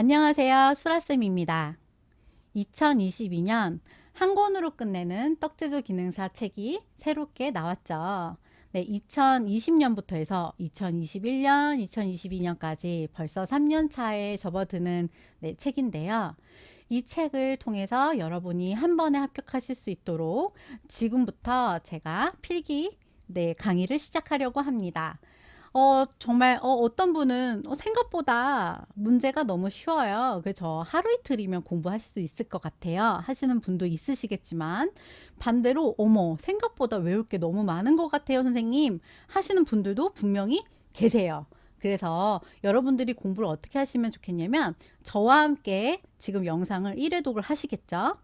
안녕하세요. 수라쌤입니다. 2022년 한 권으로 끝내는 떡제조 기능사 책이 새롭게 나왔죠. 네, 2020년부터 해서 2021년, 2022년까지 벌써 3년 차에 접어드는 책인데요. 이 책을 통해서 여러분이 한 번에 합격하실 수 있도록 지금부터 제가 필기 강의를 시작하려고 합니다. 정말 어떤 분은 생각보다 문제가 너무 쉬워요. 그래서 하루 이틀이면 공부하실 수 있을 것 같아요. 하시는 분도 있으시겠지만 반대로 어머 생각보다 외울 게 너무 많은 것 같아요 선생님 하시는 분들도 분명히 계세요. 그래서 여러분들이 공부를 어떻게 하시면 좋겠냐면 저와 함께 지금 영상을 1회독을 하시겠죠.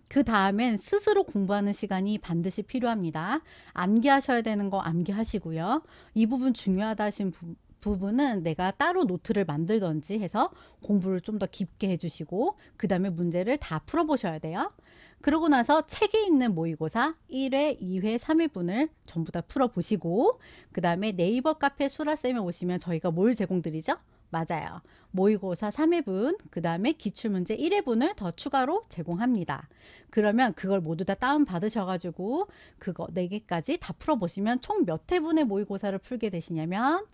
그 다음엔 스스로 공부하는 시간이 반드시 필요합니다. 암기하셔야 되는 거 암기하시고요. 이 부분 중요하다 하신 부분은 내가 따로 노트를 만들던지 해서 공부를 좀 더 깊게 해주시고 그 다음에 문제를 다 풀어보셔야 돼요. 그러고 나서 책에 있는 모의고사 1회, 2회, 3회분을 전부 다 풀어보시고 그 다음에 네이버 카페 수라쌤에 오시면 저희가 뭘 제공드리죠? 맞아요. 모의고사 3회분, 그 다음에 기출문제 1회분을 더 추가로 제공합니다. 그러면 그걸 모두 다 다운 받으셔가지고 그거 4개까지 다 풀어보시면 총 몇 회분의 모의고사를 풀게 되시냐면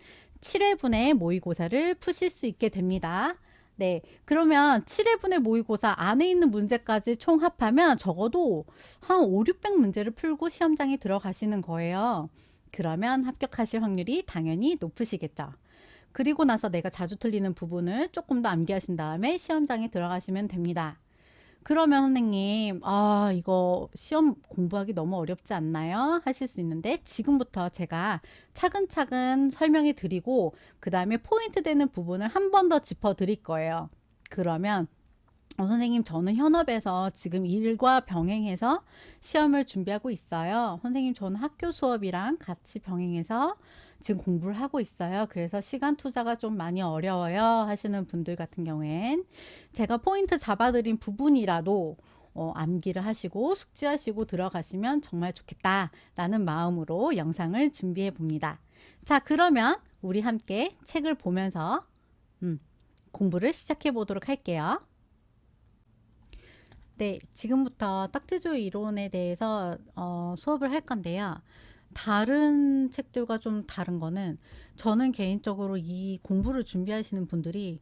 7회분의 모의고사를 푸실 수 있게 됩니다. 네, 그러면 7회분의 모의고사 안에 있는 문제까지 총 합하면 적어도 한 5, 600문제를 풀고 시험장에 들어가시는 거예요. 그러면 합격하실 확률이 당연히 높으시겠죠. 그리고 나서 내가 자주 틀리는 부분을 조금 더 암기하신 다음에 시험장에 들어가시면 됩니다. 그러면 선생님, 이거 시험 공부하기 너무 어렵지 않나요? 하실 수 있는데 지금부터 제가 차근차근 설명해 드리고 그 다음에 포인트 되는 부분을 한 번 더 짚어 드릴 거예요. 그러면 선생님 저는 현업에서 지금 일과 병행해서 시험을 준비하고 있어요. 선생님 저는 학교 수업이랑 같이 병행해서 지금 공부를 하고 있어요. 그래서 시간 투자가 좀 많이 어려워요 하시는 분들 같은 경우엔 제가 포인트 잡아드린 부분이라도 암기를 하시고 숙지하시고 들어가시면 정말 좋겠다 라는 마음으로 영상을 준비해 봅니다. 자, 그러면 우리 함께 책을 보면서 공부를 시작해 보도록 할게요. 네, 지금부터 딱지조 이론에 대해서 수업을 할 건데요. 다른 책들과 좀 다른 거는 저는 개인적으로 이 공부를 준비하시는 분들이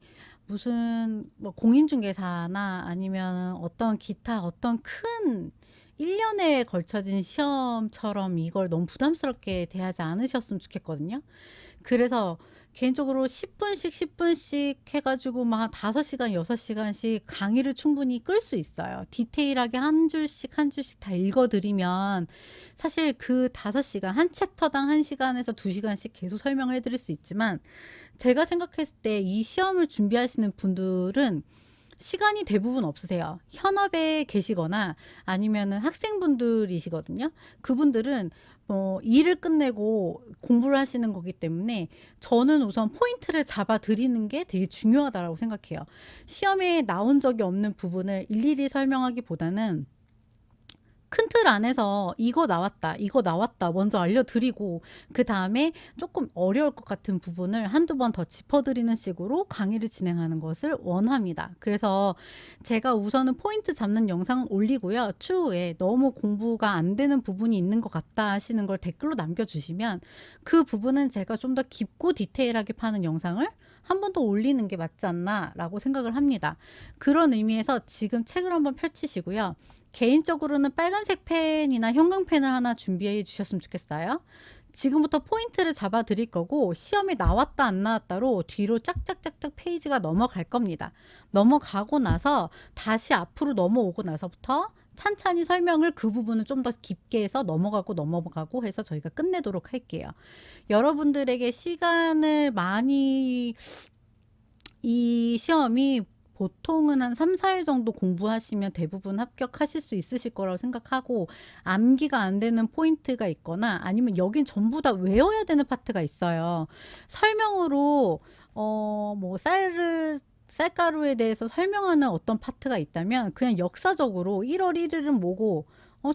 무슨 뭐 공인중개사나 아니면 어떤 기타 어떤 큰 1년에 걸쳐진 시험처럼 이걸 너무 부담스럽게 대하지 않으셨으면 좋겠거든요. 그래서 개인적으로 10분씩 10분씩 해가지고 막 5시간 6시간씩 강의를 충분히 끌 수 있어요. 디테일하게 한 줄씩 한 줄씩 다 읽어드리면 사실 그 5시간 한 챕터당 1시간에서 2시간씩 계속 설명을 해드릴 수 있지만 제가 생각했을 때 이 시험을 준비하시는 분들은 시간이 대부분 없으세요. 현업에 계시거나 아니면은 학생분들이시거든요. 그분들은 일을 끝내고 공부를 하시는 거기 때문에 저는 우선 포인트를 잡아 드리는 게 되게 중요하다고 생각해요. 시험에 나온 적이 없는 부분을 일일이 설명하기보다는 큰 틀 안에서 이거 나왔다 먼저 알려드리고 그 다음에 조금 어려울 것 같은 부분을 한두 번 더 짚어드리는 식으로 강의를 진행하는 것을 원합니다. 그래서 제가 우선은 포인트 잡는 영상 올리고요. 추후에 너무 공부가 안 되는 부분이 있는 것 같다 하시는 걸 댓글로 남겨주시면 그 부분은 제가 좀 더 깊고 디테일하게 파는 영상을 한 번 더 올리는 게 맞지 않나 라고 생각을 합니다. 그런 의미에서 지금 책을 한번 펼치시고요. 개인적으로는 빨간색 펜이나 형광펜을 하나 준비해 주셨으면 좋겠어요. 지금부터 포인트를 잡아 드릴 거고 시험에 나왔다 안 나왔다로 뒤로 짝짝짝짝 페이지가 넘어갈 겁니다. 넘어가고 나서 다시 앞으로 넘어오고 나서부터 찬찬히 설명을 그 부분을 좀 더 깊게 해서 넘어가고 해서 저희가 끝내도록 할게요. 여러분들에게 시간을 많이 이 시험이 보통은 한 3, 4일 정도 공부하시면 대부분 합격하실 수 있으실 거라고 생각하고 암기가 안 되는 포인트가 있거나 아니면 여긴 전부 다 외워야 되는 파트가 있어요. 설명으로 뭐 쌀가루에 대해서 설명하는 어떤 파트가 있다면 그냥 역사적으로 1월 1일은 뭐고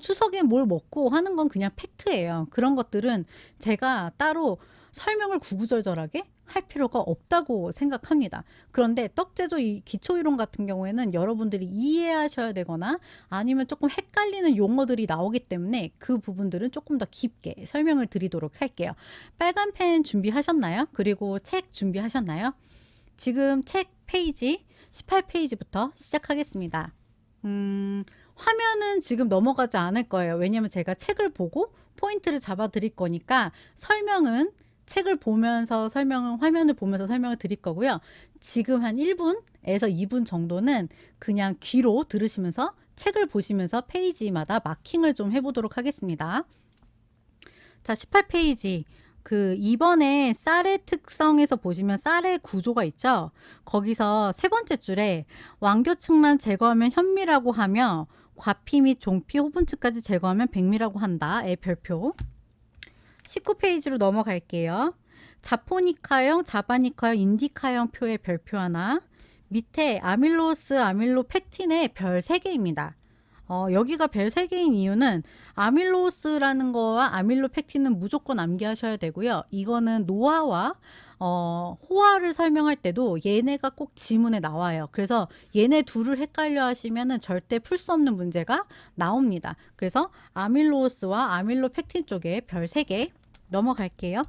추석에 뭘 먹고 하는 건 그냥 팩트예요. 그런 것들은 제가 따로 설명을 구구절절하게 할 필요가 없다고 생각합니다. 그런데 떡제조 이 기초이론 같은 경우에는 여러분들이 이해하셔야 되거나 아니면 조금 헷갈리는 용어들이 나오기 때문에 그 부분들은 조금 더 깊게 설명을 드리도록 할게요. 빨간 펜 준비하셨나요? 그리고 책 준비하셨나요? 지금 책 페이지 18페이지부터 시작하겠습니다. 화면은 지금 넘어가지 않을 거예요. 왜냐면 제가 책을 보고 포인트를 잡아 드릴 거니까 설명은 책을 보면서 화면을 보면서 설명을 드릴 거고요. 지금 한 1분에서 2분 정도는 그냥 귀로 들으시면서 책을 보시면서 페이지마다 마킹을 좀 해보도록 하겠습니다. 자, 18페이지. 이번에 쌀의 특성에서 보시면 쌀의 구조가 있죠. 거기서 세 번째 줄에 완교층만 제거하면 현미라고 하며 과피 및 종피, 호분층까지 제거하면 백미라고 한다의 별표. 19페이지로 넘어갈게요. 자포니카형, 자바니카형, 인디카형 표의 별표 하나. 밑에 아밀로스, 아밀로펙틴의 별 3개입니다. 여기가 별 3개인 이유는 아밀로스라는 거와 아밀로펙틴은 무조건 암기하셔야 되고요. 이거는 노화와 호화를 설명할 때도 얘네가 꼭 지문에 나와요. 그래서 얘네 둘을 헷갈려 하시면은 절대 풀 수 없는 문제가 나옵니다. 그래서 아밀로스와 아밀로펙틴 쪽에 별 3개 넘어갈게요.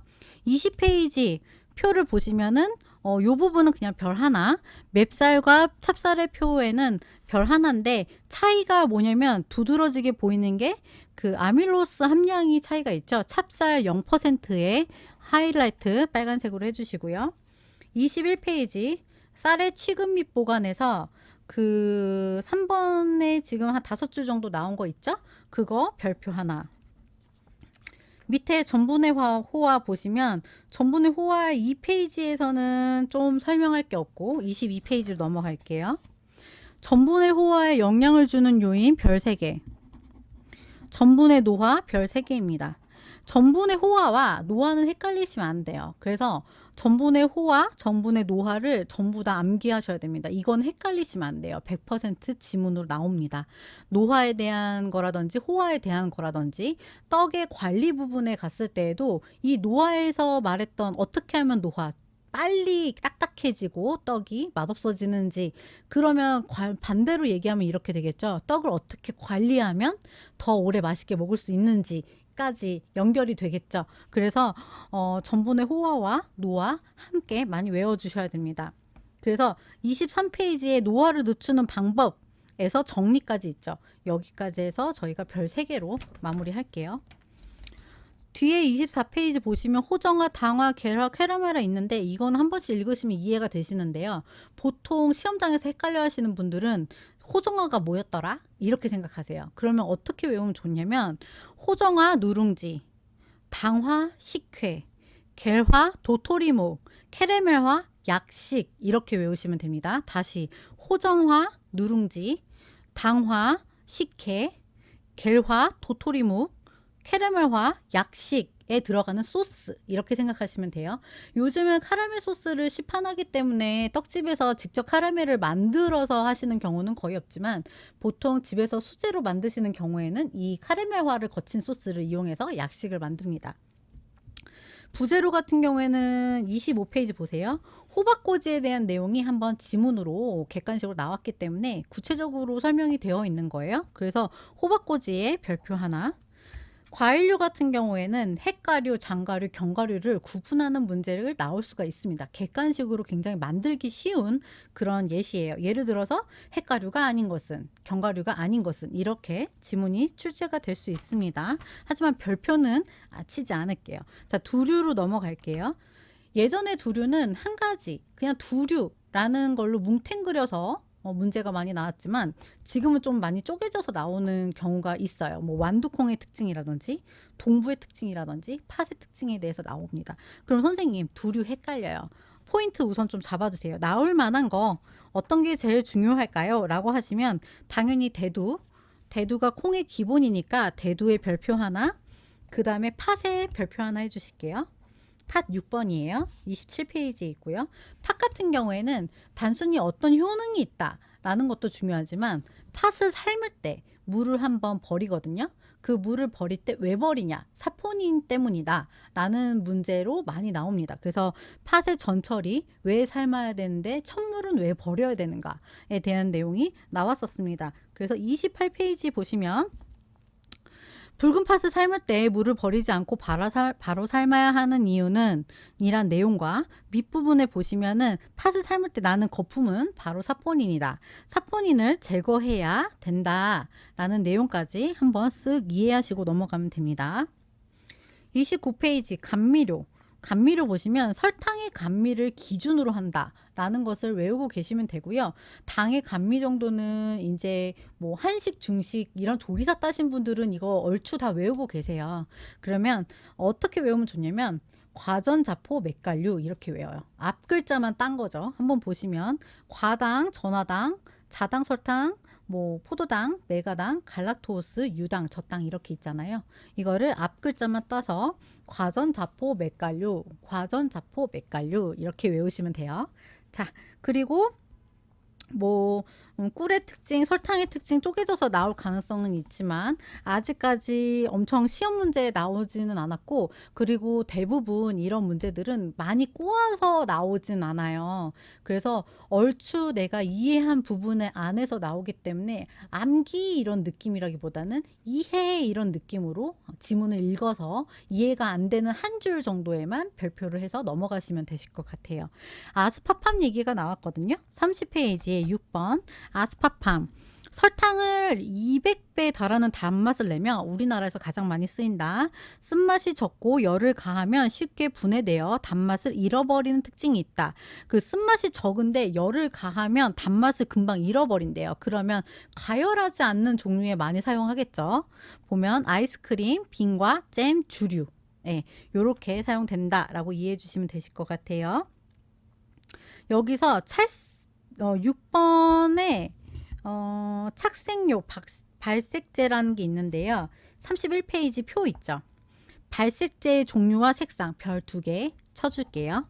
20페이지 표를 보시면은 요 부분은 그냥 별 하나, 맵쌀과 찹쌀의 표에는 별 하나인데 차이가 뭐냐면 두드러지게 보이는 게 그 아밀로스 함량이 차이가 있죠. 찹쌀 0%의 하이라이트 빨간색으로 해주시고요. 21페이지 쌀의 취급 및 보관에서 3번에 지금 한 5줄 정도 나온 거 있죠. 그거 별표 하나. 밑에 전분의 호화 보시면 전분의 호화 2페이지에서는 좀 설명할 게 없고 22페이지로 넘어갈게요. 전분의 호화에 영향을 주는 요인 별 3개. 전분의 노화 별 3개입니다. 전분의 호화와 노화는 헷갈리시면 안 돼요. 그래서 전분의 호화, 전분의 노화를 전부 다 암기하셔야 됩니다. 이건 헷갈리시면 안 돼요. 100% 지문으로 나옵니다. 노화에 대한 거라든지 호화에 대한 거라든지 떡의 관리 부분에 갔을 때에도 이 노화에서 말했던 어떻게 하면 노화, 빨리 딱딱해지고 떡이 맛없어지는지 그러면 반대로 얘기하면 이렇게 되겠죠. 떡을 어떻게 관리하면 더 오래 맛있게 먹을 수 있는지 까지 연결이 되겠죠. 그래서 전분의 호화와 노화 함께 많이 외워주셔야 됩니다. 그래서 23페이지에 노화를 늦추는 방법에서 정리까지 있죠. 여기까지 해서 저희가 별 3개로 마무리할게요. 뒤에 24페이지 보시면 호정화, 당화, 계라, 퀘라메라 있는데 이건 한 번씩 읽으시면 이해가 되시는데요. 보통 시험장에서 헷갈려 하시는 분들은 호정화가 뭐였더라? 이렇게 생각하세요. 그러면 어떻게 외우면 좋냐면 호정화, 누룽지, 당화, 식회, 겔화, 도토리묵, 캐러멜화, 약식 이렇게 외우시면 됩니다. 다시 호정화, 누룽지, 당화, 식혜, 겔화, 도토리묵, 캐러멜화, 약식에 들어가는 소스 이렇게 생각하시면 돼요. 요즘은 카라멜 소스를 시판하기 때문에 떡집에서 직접 카라멜을 만들어서 하시는 경우는 거의 없지만 보통 집에서 수제로 만드시는 경우에는 이 카라멜화를 거친 소스를 이용해서 약식을 만듭니다. 부재료 같은 경우에는 25페이지 보세요. 호박꼬지에 대한 내용이 한번 지문으로 객관식으로 나왔기 때문에 구체적으로 설명이 되어 있는 거예요. 그래서 호박꼬지에 별표 하나. 과일류 같은 경우에는 핵가류, 장가류, 견가류를 구분하는 문제를 나올 수가 있습니다. 객관식으로 굉장히 만들기 쉬운 그런 예시예요. 예를 들어서 핵가류가 아닌 것은, 견가류가 아닌 것은 이렇게 지문이 출제가 될 수 있습니다. 하지만 별표는 치지 않을게요. 자, 두류로 넘어갈게요. 예전에 두류는 한 가지, 그냥 두류라는 걸로 뭉탱그려서 문제가 많이 나왔지만 지금은 좀 많이 쪼개져서 나오는 경우가 있어요. 뭐 완두콩의 특징이라든지 동부의 특징이라든지 팥의 특징에 대해서 나옵니다. 그럼 선생님 두류 헷갈려요. 포인트 우선 좀 잡아주세요. 나올 만한 거 어떤 게 제일 중요할까요? 라고 하시면 당연히 대두가 콩의 기본이니까 대두의 별표 하나, 그 다음에 팥의 별표 하나 해주실게요. 팥 6번이에요. 27페이지에 있고요. 팥 같은 경우에는 단순히 어떤 효능이 있다라는 것도 중요하지만 팥을 삶을 때 물을 한번 버리거든요. 그 물을 버릴 때 왜 버리냐? 사포닌 때문이다 라는 문제로 많이 나옵니다. 그래서 팥의 전처리 왜 삶아야 되는데 첫물은 왜 버려야 되는가에 대한 내용이 나왔었습니다. 그래서 28페이지 보시면 붉은 팥을 삶을 때 물을 버리지 않고 바로 삶아야 하는 이유는 이란 내용과 밑부분에 보시면은 팥을 삶을 때 나는 거품은 바로 사포닌이다. 사포닌을 제거해야 된다 라는 내용까지 한번 쓱 이해하시고 넘어가면 됩니다. 29페이지 감미료. 감미료 보시면 설탕의 감미를 기준으로 한다 라는 것을 외우고 계시면 되고요. 당의 감미 정도는 이제 뭐 한식, 중식 이런 조리사 따신 분들은 이거 얼추 다 외우고 계세요. 그러면 어떻게 외우면 좋냐면 과전자포 맥간류 이렇게 외워요. 앞 글자만 딴 거죠. 한번 보시면 과당, 전화당, 자당 설탕, 뭐 포도당, 메가당, 갈락토스, 유당, 저당 이렇게 있잖아요. 이거를 앞 글자만 따서 과전자포 맥간류, 과전자포 맥간류 이렇게 외우시면 돼요. 자, 그리고 뭐 꿀의 특징, 설탕의 특징 쪼개져서 나올 가능성은 있지만 아직까지 엄청 시험 문제에 나오지는 않았고, 그리고 대부분 이런 문제들은 많이 꼬아서 나오진 않아요. 그래서 얼추 내가 이해한 부분의 안에서 나오기 때문에 암기 이런 느낌이라기보다는 이해 이런 느낌으로 지문을 읽어서 이해가 안 되는 한 줄 정도에만 별표를 해서 넘어가시면 되실 것 같아요. 아스파팜 얘기가 나왔거든요. 30페이지에 6번 아스파팜. 설탕을 200배 달하는 단맛을 내며 우리나라에서 가장 많이 쓰인다. 쓴맛이 적고 열을 가하면 쉽게 분해되어 단맛을 잃어버리는 특징이 있다. 그 쓴맛이 적은데 열을 가하면 단맛을 금방 잃어버린대요. 그러면 가열하지 않는 종류에 많이 사용하겠죠. 보면 아이스크림, 빙과 잼, 주류. 예, 요렇게 사용된다라고 이해해 주시면 되실 것 같아요. 여기서 6번에 착색료 발색제라는 게 있는데요. 31페이지 표 있죠. 발색제의 종류와 색상 별 2개 쳐줄게요.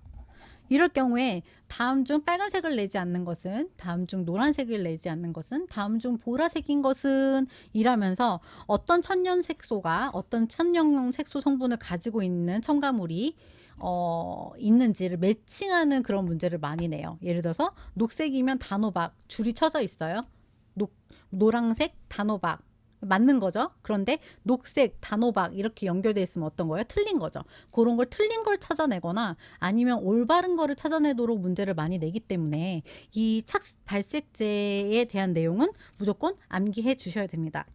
이럴 경우에 다음 중 빨간색을 내지 않는 것은, 다음 중 노란색을 내지 않는 것은, 다음 중 보라색인 것은 이라면서 어떤 천연 색소가 어떤 천연 색소 성분을 가지고 있는 첨가물이 있는지를 매칭하는 그런 문제를 많이 내요. 예를 들어서 녹색이면 단호박 줄이 쳐져 있어요. 노란색 단호박 맞는 거죠. 그런데 녹색 단호박 이렇게 연결되어 있으면 어떤 거예요? 틀린 거죠. 그런 걸 틀린 걸 찾아내거나 아니면 올바른 거를 찾아내도록 문제를 많이 내기 때문에 이 발색제에 대한 내용은 무조건 암기해 주셔야 됩니다.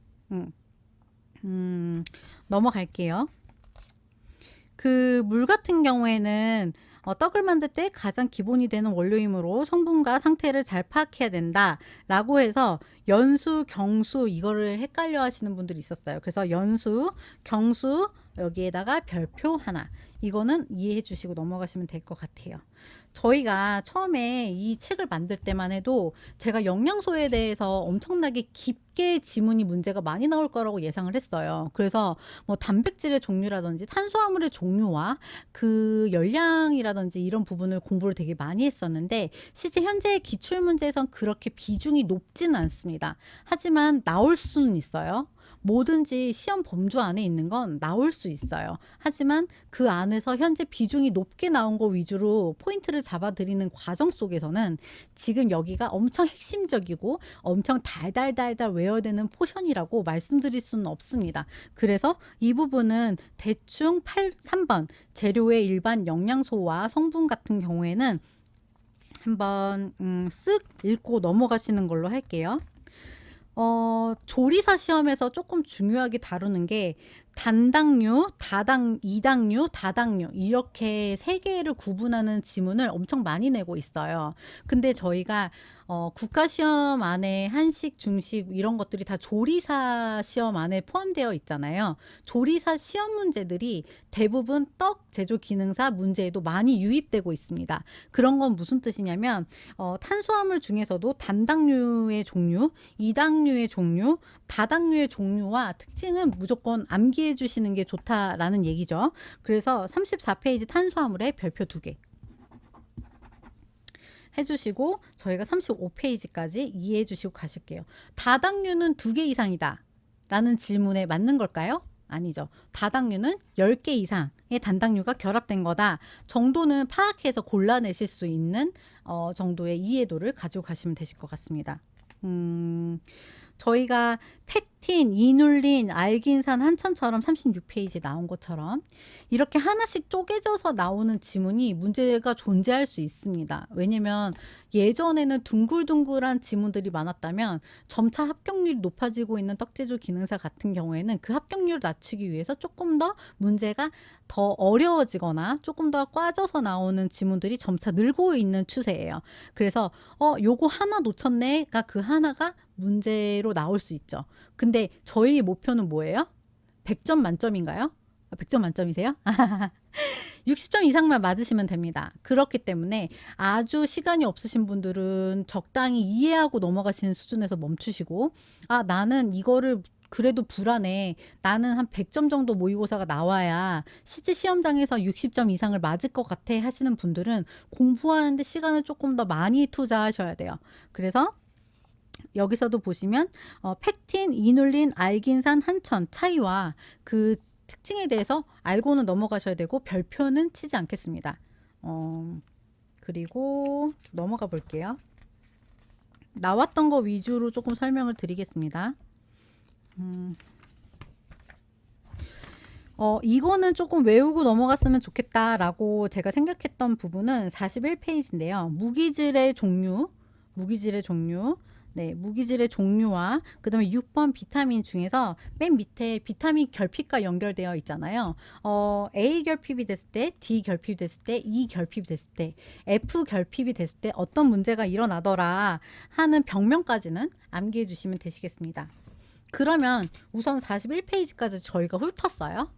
넘어갈게요. 그 물 같은 경우에는 떡을 만들 때 가장 기본이 되는 원료이므로 성분과 상태를 잘 파악해야 된다 라고 해서 연수, 경수 이거를 헷갈려 하시는 분들이 있었어요. 그래서 연수, 경수 여기에다가 별표 하나, 이거는 이해해 주시고 넘어가시면 될 것 같아요. 저희가 처음에 이 책을 만들 때만 해도 제가 영양소에 대해서 엄청나게 깊게 지문이 문제가 많이 나올 거라고 예상을 했어요. 그래서 뭐 단백질의 종류라든지 탄수화물의 종류와 그 열량이라든지 이런 부분을 공부를 되게 많이 했었는데 실제 현재 기출 문제에선 그렇게 비중이 높지는 않습니다. 하지만 나올 수는 있어요. 뭐든지 시험 범주 안에 있는 건 나올 수 있어요. 하지만 그 안에서 현재 비중이 높게 나온 거 위주로 포인트를 잡아드리는 과정 속에서는 지금 여기가 엄청 핵심적이고 엄청 달달달달 외워야 되는 포션이라고 말씀드릴 수는 없습니다. 그래서 이 부분은 대충 3번 재료의 일반 영양소와 성분 같은 경우에는 한번 쓱 읽고 넘어가시는 걸로 할게요. 조리사 시험에서 조금 중요하게 다루는 게 단당류, 이당류, 다당류 이렇게 세 개를 구분하는 지문을 엄청 많이 내고 있어요. 근데 저희가 국가시험 안에 한식, 중식 이런 것들이 다 조리사 시험 안에 포함되어 있잖아요. 조리사 시험 문제들이 대부분 떡 제조 기능사 문제에도 많이 유입되고 있습니다. 그런 건 무슨 뜻이냐면 탄수화물 중에서도 단당류의 종류, 이당류의 종류, 다당류의 종류와 특징은 무조건 암기해 주시는 게 좋다라는 얘기죠. 그래서 34페이지 탄수화물에 별표 2개 해주시고 저희가 35페이지까지 이해해 주시고 가실게요. 다당류는 2개 이상이다. 라는 질문에 맞는 걸까요? 아니죠. 다당류는 10개 이상의 단당류가 결합된 거다 정도는 파악해서 골라내실 수 있는 정도의 이해도를 가지고 가시면 되실 것 같습니다. 저희가 펙틴, 이눌린, 알긴산, 한천처럼 36페이지 나온 것처럼 이렇게 하나씩 쪼개져서 나오는 지문이 문제가 존재할 수 있습니다. 왜냐면 예전에는 둥글둥글한 지문들이 많았다면 점차 합격률이 높아지고 있는 떡제조 기능사 같은 경우에는 그 합격률을 낮추기 위해서 조금 더 문제가 더 어려워지거나 조금 더 꽈져서 나오는 지문들이 점차 늘고 있는 추세예요. 그래서 요거 하나 놓쳤네가 그 하나가 문제로 나올 수 있죠. 근데 저희 목표는 뭐예요? 100점 만점인가요? 100점 만점이세요? 60점 이상만 맞으시면 됩니다. 그렇기 때문에 아주 시간이 없으신 분들은 적당히 이해하고 넘어가시는 수준에서 멈추시고, 아, 나는 이거를 그래도 불안해. 나는 한 100점 정도 모의고사가 나와야 실제 시험장에서 60점 이상을 맞을 것 같아 하시는 분들은 공부하는데 시간을 조금 더 많이 투자하셔야 돼요. 그래서 여기서도 보시면 펙틴, 이눌린, 알긴산, 한천 차이와 그 특징에 대해서 알고는 넘어가셔야 되고 별표는 치지 않겠습니다. 그리고 넘어가 볼게요. 나왔던 거 위주로 조금 설명을 드리겠습니다. 이거는 조금 외우고 넘어갔으면 좋겠다라고 제가 생각했던 부분은 41페이지인데요. 무기질의 종류. 네, 무기질의 종류와 그 다음에 6번 비타민 중에서 맨 밑에 비타민 결핍과 연결되어 있잖아요. A 결핍이 됐을 때, D 결핍이 됐을 때, E 결핍이 됐을 때, F 결핍이 됐을 때 어떤 문제가 일어나더라 하는 병명까지는 암기해 주시면 되시겠습니다. 그러면 우선 41페이지까지 저희가 훑었어요.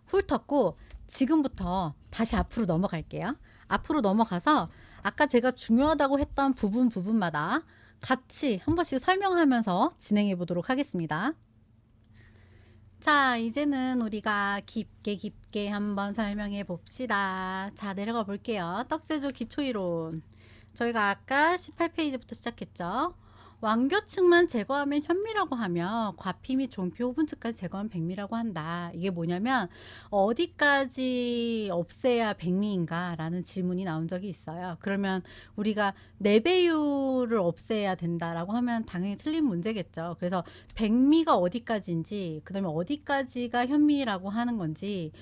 훑었고 지금부터 다시 앞으로 넘어갈게요. 앞으로 넘어가서 아까 제가 중요하다고 했던 부분마다 같이 한 번씩 설명하면서 진행해 보도록 하겠습니다. 자, 이제는 우리가 깊게 한번 설명해 봅시다. 자, 내려가 볼게요. 떡제조 기초이론. 저희가 아까 18페이지부터 시작했죠. 완교층만 제거하면 현미라고 하며 과피 및 종피 호분층까지 제거하면 백미라고 한다. 이게 뭐냐면 어디까지 없애야 백미인가 라는 질문이 나온 적이 있어요. 그러면 우리가 내배율을 없애야 된다라고 하면 당연히 틀린 문제겠죠. 그래서 백미가 어디까지인지 그 다음에 어디까지가 현미라고 하는 건지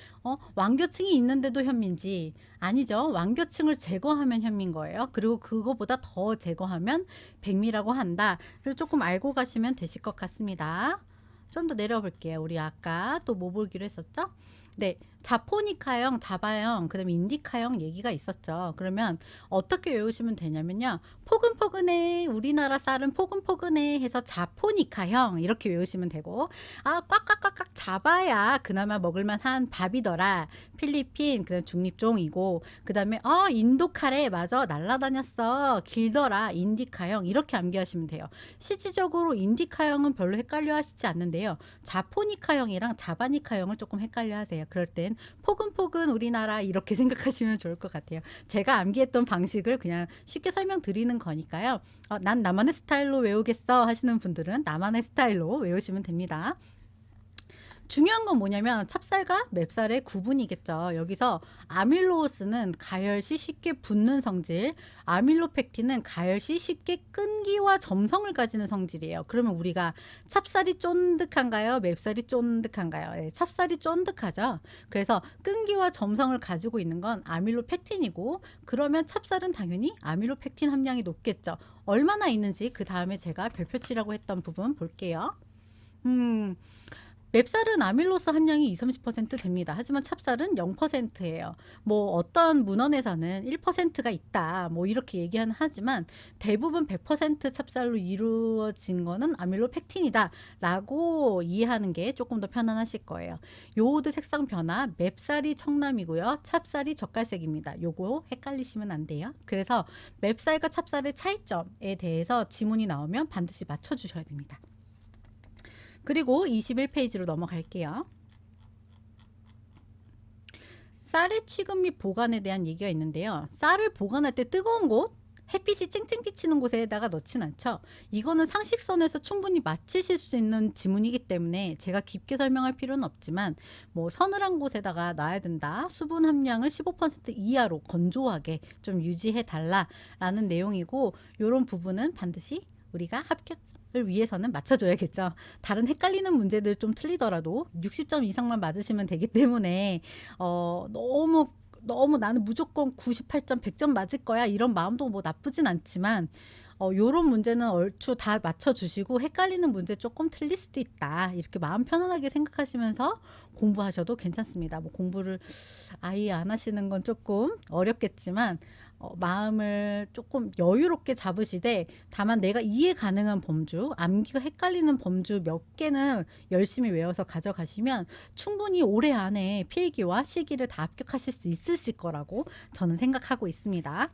완교층이 있는데도 현미인지 아니죠. 완교층을 제거하면 현미인 거예요. 그리고 그거보다 더 제거하면 백미라고 한다를 조금 알고 가시면 되실 것 같습니다. 좀 더 내려 볼게요. 우리 아까 또 뭐 보기로 했었죠? 네, 자포니카형, 자바형, 그 다음에 인디카형 얘기가 있었죠. 그러면 어떻게 외우시면 되냐면요. 포근포근해, 우리나라 쌀은 포근포근해 해서 자포니카형 이렇게 외우시면 되고, 아, 꽉꽉꽉꽉 잡아야 그나마 먹을만한 밥이더라. 필리핀, 그 다음 중립종이고, 그 다음에 인도 카레 맞아, 날라다녔어, 길더라, 인디카형 이렇게 암기하시면 돼요. 실질적으로 인디카형은 별로 헷갈려 하시지 않는데요. 자포니카형이랑 자바니카형을 조금 헷갈려 하세요. 그럴 땐 포근포근 우리나라 이렇게 생각하시면 좋을 것 같아요. 제가 암기했던 방식을 그냥 쉽게 설명드리는 거니까요. 난 나만의 스타일로 외우겠어 하시는 분들은 나만의 스타일로 외우시면 됩니다. 중요한 건 뭐냐면 찹쌀과 맵쌀의 구분이겠죠. 여기서 아밀로스는 가열시 쉽게 붙는 성질, 아밀로펙틴은 가열시 쉽게 끈기와 점성을 가지는 성질이에요. 그러면 우리가 찹쌀이 쫀득한가요? 맵쌀이 쫀득한가요? 네, 찹쌀이 쫀득하죠. 그래서 끈기와 점성을 가지고 있는 건 아밀로펙틴이고, 그러면 찹쌀은 당연히 아밀로펙틴 함량이 높겠죠. 얼마나 있는지 그 다음에 제가 별표치라고 했던 부분 볼게요. 맵쌀은 아밀로스 함량이 20-30% 됩니다. 하지만 찹쌀은 0%예요. 뭐 어떤 문헌에서는 1%가 있다. 뭐 이렇게 얘기는 하지만 대부분 100% 찹쌀로 이루어진 거는 아밀로펙틴이다 라고 이해하는 게 조금 더 편안하실 거예요. 요오드 색상 변화, 맵쌀이 청람이고요. 찹쌀이 젓갈색입니다. 요거 헷갈리시면 안 돼요. 그래서 맵쌀과 찹쌀의 차이점에 대해서 지문이 나오면 반드시 맞춰주셔야 됩니다. 그리고 21페이지로 넘어갈게요. 쌀의 취급 및 보관에 대한 얘기가 있는데요. 쌀을 보관할 때 뜨거운 곳, 햇빛이 쨍쨍 비치는 곳에다가 넣진 않죠. 이거는 상식선에서 충분히 맞히실 수 있는 지문이기 때문에 제가 깊게 설명할 필요는 없지만 뭐 서늘한 곳에다가 놔야 된다. 수분 함량을 15% 이하로 건조하게 좀 유지해 달라라는 내용이고 이런 부분은 반드시 우리가 합격을 위해서는 맞춰줘야겠죠. 다른 헷갈리는 문제들 좀 틀리더라도 60점 이상만 맞으시면 되기 때문에 너무 나는 무조건 98점, 100점 맞을 거야 이런 마음도 뭐 나쁘진 않지만 요런 문제는 얼추 다 맞춰주시고 헷갈리는 문제 조금 틀릴 수도 있다. 이렇게 마음 편안하게 생각하시면서 공부하셔도 괜찮습니다. 뭐 공부를 아예 안 하시는 건 조금 어렵겠지만 마음을 조금 여유롭게 잡으시되 다만 내가 이해 가능한 범주, 암기가 헷갈리는 범주 몇 개는 열심히 외워서 가져가시면 충분히 올해 안에 필기와 실기를 다 합격하실 수 있으실 거라고 저는 생각하고 있습니다.